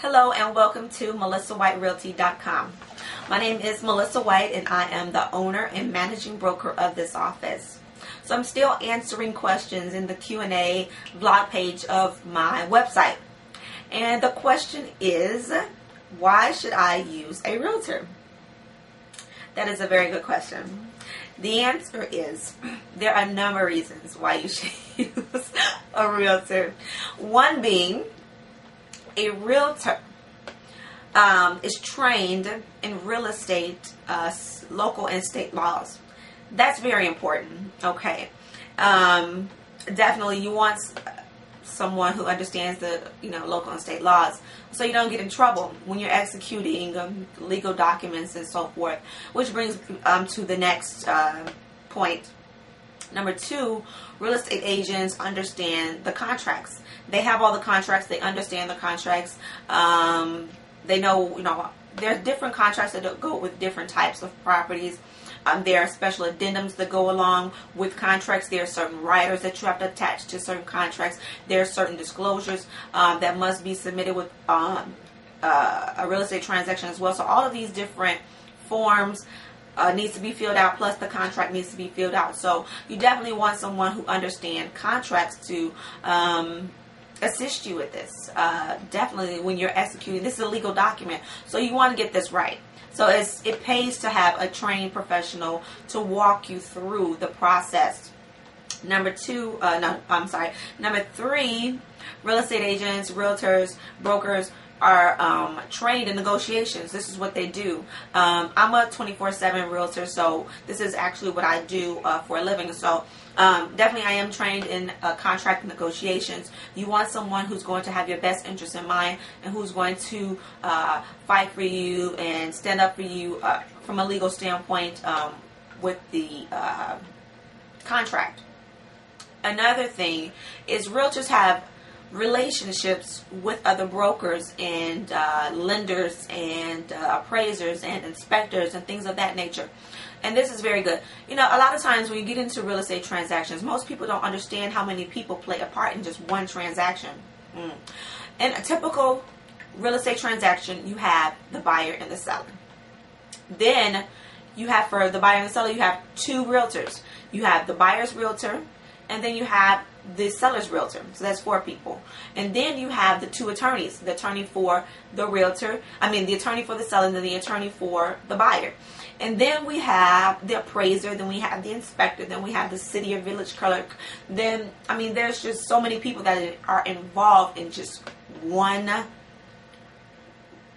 Hello and welcome to MelissaWhiteRealty.com. My name is Melissa White and I am the owner and managing broker of this office. So I'm still answering questions in the Q&A blog page of my website. And the question is, why should I use a realtor? That is a very good question. The answer is, there are a number of reasons why you should use a realtor. One being, a realtor is trained in real estate, local and state laws. That's very important. Okay. Definitely you want someone who understands the local and state laws, so you don't get in trouble when you're executing legal documents and so forth. Which brings to the next point. Number two, real estate agents understand the contracts. They have all the contracts. They understand the contracts. They know, there are different contracts that go with different types of properties. There are special addendums that go along with contracts. There are certain riders that you have to attach to certain contracts. There are certain disclosures that must be submitted with a real estate transaction as well. So all of these different forms needs to be filled out, plus the contract needs to be filled out. So you definitely want someone who understands contracts to assist you with this. Definitely when you're executing, this is a legal document, so you want to get this right. So it pays to have a trained professional to walk you through the process. Number three, real estate agents, realtors, brokers are trained in negotiations. This is what they do. I'm a 24/7 realtor, so this is actually what I do for a living. So definitely I am trained in contract negotiations. You want someone who's going to have your best interest in mind and who's going to fight for you and stand up for you from a legal standpoint with the contract. Another thing is realtors have relationships with other brokers and lenders and appraisers and inspectors and things of that nature. And this is very good. A lot of times when you get into real estate transactions, most people don't understand how many people play a part in just one transaction. In a typical real estate transaction, you have the buyer and the seller. Then you have, for the buyer and the seller, you have two realtors. You have the buyer's realtor, and then you have the seller's realtor. So that's four people. And then you have the two attorneys, the attorney for the realtor, the attorney for the seller, and then the attorney for the buyer. And then we have the appraiser, then we have the inspector, then we have the city or village clerk. Then, there's just so many people that are involved in just one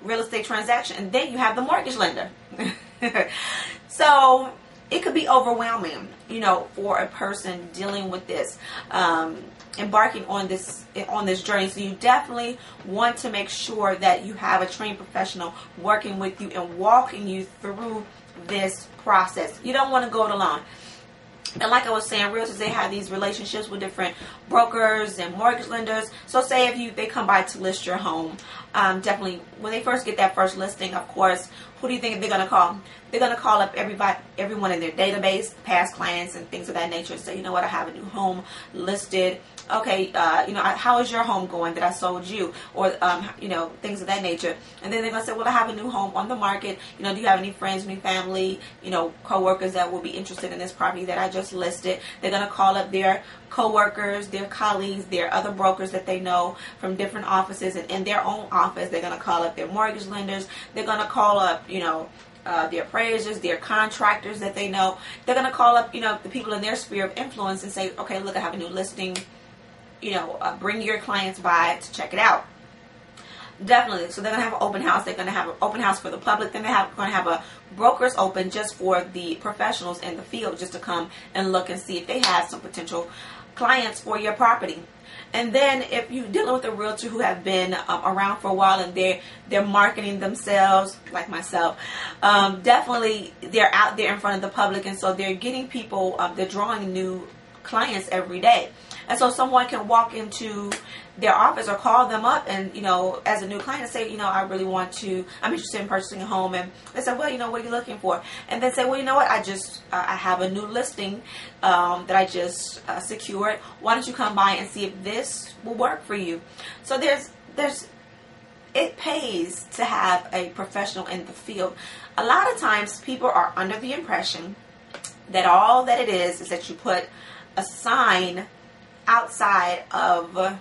real estate transaction. And then you have the mortgage lender. So it could be overwhelming, for a person dealing with this, embarking on this journey. So you definitely want to make sure that you have a trained professional working with you and walking you through this process. You don't want to go it alone. And like I was saying, realtors, they have these relationships with different brokers and mortgage lenders. So say if they come by to list your home, definitely when they first get that first listing, of course, who do you think they're going to call? They're going to call up everyone in their database, past clients and things of that nature, and say, you know what, I have a new home listed. Okay, how is your home going that I sold you? Or, things of that nature. And then they're going to say, well, I have a new home on the market. Do you have any friends, any family, coworkers that will be interested in this property that I just listed? They're going to call up their coworkers, their colleagues, their other brokers that they know from different offices. And in their own office, they're going to call up their mortgage lenders. They're going to call up, their appraisers, their contractors that they know. They're going to call up, the people in their sphere of influence and say, okay, look, I have a new listing. Bring your clients by to check it out. Definitely. So they're going to have an open house. They're going to have an open house for the public. Then they're going to have a brokers open just for the professionals in the field, just to come and look and see if they have some potential clients for your property. And then if you're dealing with a realtor who have been around for a while and they're marketing themselves, like myself, definitely they're out there in front of the public, and so they're getting people, they're drawing new clients every day. And so someone can walk into their office or call them up and, as a new client, say, I'm interested in purchasing a home. And they say, well, what are you looking for? And then say, well, you know what, I have a new listing that I just secured. Why don't you come by and see if this will work for you? So there's it pays to have a professional in the field. A lot of times people are under the impression that all that it is that you put a sign outside of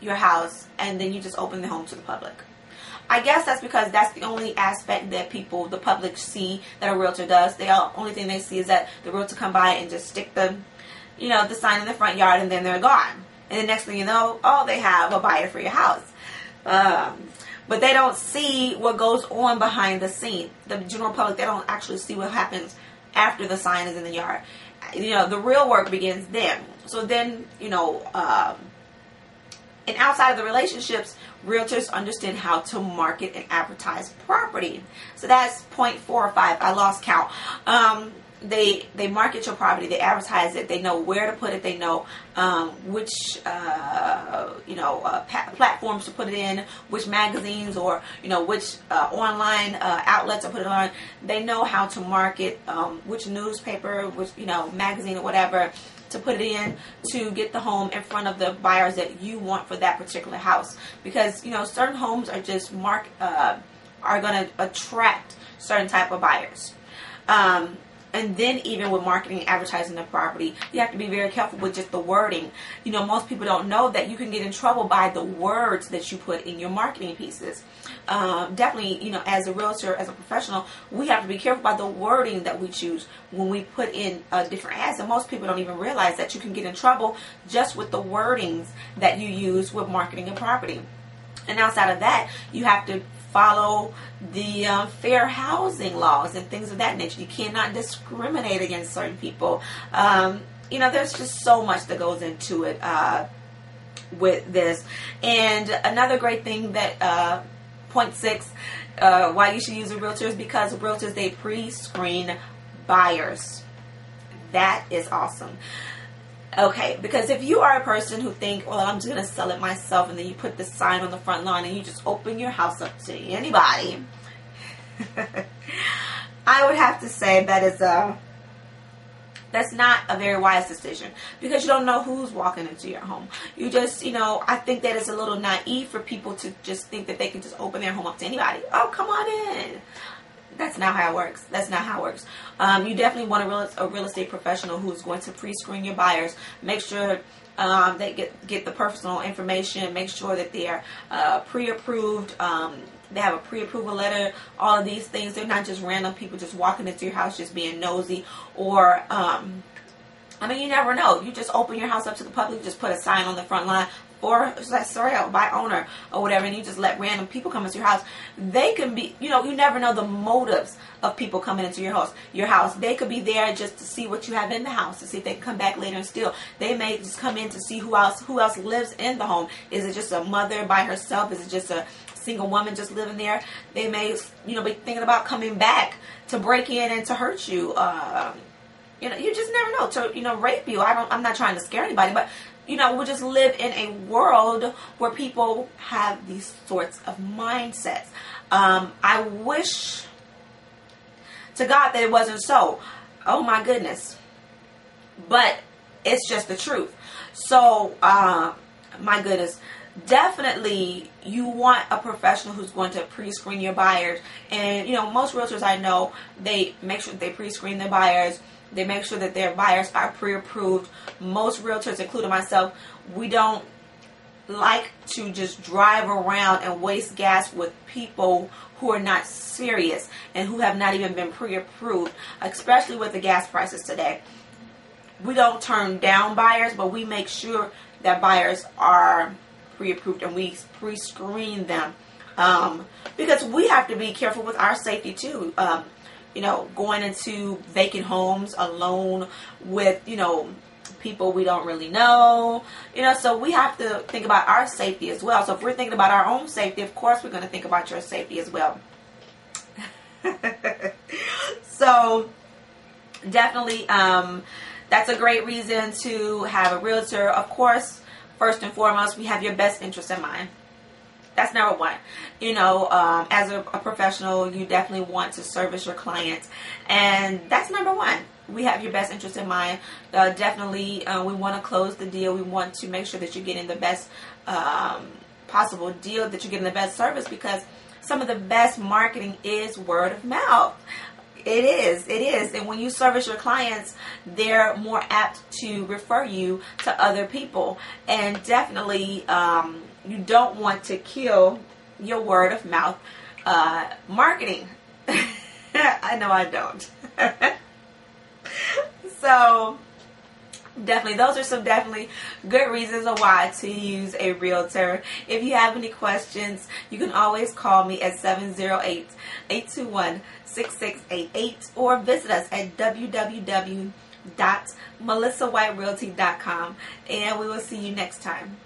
your house and then you just open the home to the public. I guess that's because that's the only aspect that the public see that a realtor does. The only thing they see is that the realtor come by and just stick the sign in the front yard and then they're gone. And the next thing you know, oh, they have a buyer for your house. But they don't see what goes on behind the scene. The general public, they don't actually see what happens after the sign is in the yard. The real work begins then. So then, and outside of the relationships, realtors understand how to market and advertise property. So that's point 4 or 5. I lost count. They market your property, they advertise it, they know where to put it, they know which platforms to put it in, which magazines or which online outlets to put it on. They know how to market which newspaper, which magazine or whatever to put it in to get the home in front of the buyers that you want for that particular house, because certain homes are just are going to attract certain type of buyers. And then even with marketing and advertising the property, you have to be very careful with just the wording. Most people don't know that you can get in trouble by the words that you put in your marketing pieces. Definitely, as a realtor, as a professional, we have to be careful about the wording that we choose when we put in different ads. And most people don't even realize that you can get in trouble just with the wordings that you use with marketing a property. And outside of that, you have to follow the fair housing laws and things of that nature. You cannot discriminate against certain people. There's just so much that goes into it with this. And another great thing that point 6, why you should use a realtor is because realtors, they pre-screen buyers. That is awesome. Okay, because if you are a person who think, well, I'm just going to sell it myself, and then you put the sign on the front lawn and you just open your house up to anybody, I would have to say that's not a very wise decision, because you don't know who's walking into your home. You just, I think that it's a little naive for people to just think that they can just open their home up to anybody. Oh, come on in. That's not how it works. That's not how it works. You definitely want a real estate professional who's going to pre-screen your buyers. Make sure they get the personal information. Make sure that they are pre-approved. They have a pre-approval letter. All of these things. They're not just random people just walking into your house just being nosy. Or, you never know. You just open your house up to the public. Just put a sign on the front line. Or by owner or whatever, and you just let random people come into your house. They can be, you never know the motives of people coming into your house. They could be there just to see what you have in the house, to see if they can come back later and steal. They may just come in to see who else lives in the home. Is it just a mother by herself? Is it just a single woman just living there? They may, be thinking about coming back to break in and to hurt you. You just never know, to rape you. I'm not trying to scare anybody, but we just live in a world where people have these sorts of mindsets. I wish to God that it wasn't so. Oh my goodness. But it's just the truth. So, my goodness. Definitely, you want a professional who's going to pre-screen your buyers. And, most realtors I know, they make sure they pre-screen their buyers. They make sure that their buyers are pre-approved. Most realtors, including myself, we don't like to just drive around and waste gas with people who are not serious and who have not even been pre-approved, especially with the gas prices today. We don't turn down buyers, but we make sure that buyers are pre-approved and we pre-screen them, because we have to be careful with our safety too. Going into vacant homes alone with, people we don't really know, so we have to think about our safety as well. So if we're thinking about our own safety, of course we're going to think about your safety as well. So definitely, that's a great reason to have a realtor. Of course, first and foremost, we have your best interest in mind. That's number one. As a professional, you definitely want to service your clients. And that's number one. We have your best interest in mind. Definitely, we want to close the deal. We want to make sure that you're getting the best possible deal, that you're getting the best service, because some of the best marketing is word of mouth. It is. And when you service your clients, they're more apt to refer you to other people. And definitely, you don't want to kill your word of mouth marketing. I know I don't. So definitely, those are some definitely good reasons why to use a realtor. If you have any questions, you can always call me at 708-821-6688 or visit us at www.melissawhiterealty.com, and we will see you next time.